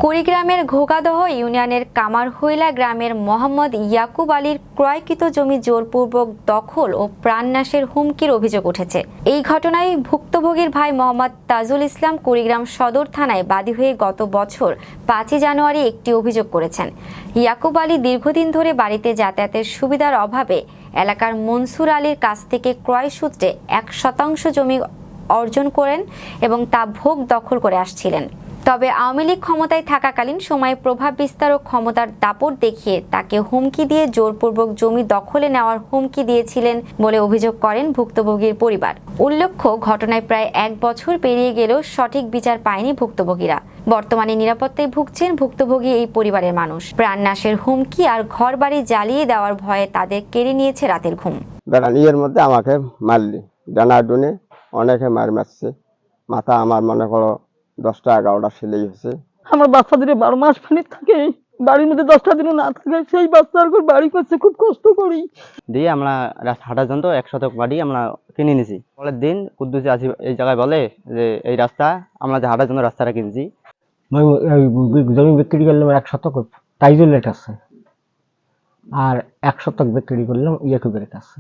কুড়িগ্রামের ঘোগাদহ ইউনিয়নের কামারহইলা গ্রামের মোহাম্মদ ইয়াকুব আলীর ক্রয়কৃত জমি জোরপূর্বক দখল ও প্রাণনাশের হুমকির অভিযোগ উঠেছে। এই ঘটনায় ভুক্তভোগীর ভাই মোহাম্মদ তাজুল ইসলাম কুড়িগ্রাম সদর থানায় বাদী হয়ে গত বছর ৫ই জানুয়ারি একটি অভিযোগ করেছেন। ইয়াকুব আলী দীর্ঘদিন ধরে বাড়িতে যাতায়াতের সুবিধার অভাবে এলাকার মনসুর আলীর কাছ থেকে ক্রয় সূত্রে ১% জমি অর্জন করেন এবং তা ভোগ দখল করে আসছিলেন। তবে আওয়ামী লীগ ক্ষমতায় থাকাকালীন সময়ে প্রভাব বিস্তার ও ক্ষমতার দাপট দেখিয়ে তাকে হুমকি দিয়ে জোরপূর্বক জমি দখলে নেওয়ার হুমকি দিয়েছিলেন বলে অভিযোগ করেন ভুক্তভোগীর পরিবার। উল্লেখ্য, ঘটনায় প্রায় ১ বছর পেরিয়ে গেলেও সঠিক বিচার পায়নি ভুক্তভোগীরা। বর্তমানে নিরাপত্তায় ভুগছেন ভুক্তভোগী এই পরিবারের মানুষ। প্রাণনাশের হুমকি আর ঘরবাড়ি জ্বালিয়ে দেওয়ার ভয়ে তাদের কেড়ে নিয়েছে রাতের ঘুম। এর মধ্যে আমাকে মারলি, ডানা ডুনে অনেকে মারছে, মাথা আমার মনে করো 10টা 11টা সেলাই হয়েছে। আমার বাচ্চা দিলে 12 মাস পানি থাকে, বাড়ির মধ্যে 10টা দিন না থাকে, সেই বাচ্চার উপর বাড়ি করছে, খুব কষ্ট করি। দিয়ে আমরা হাঁটার জন্য 1 শতক বাড়ি আমরা কিনে নিয়েছি। পরের দিন কুদ্দুসে আসি এই জায়গায় বলে যে এই রাস্তা আমরা যে হাঁটার জন্য রাস্তাটা কিনছি। জমি বিক্রি করলাম 1 শতক তাইজুলের কাছে, আর 1 শতক বিক্রি করলাম ইয়াকুবের কাছে।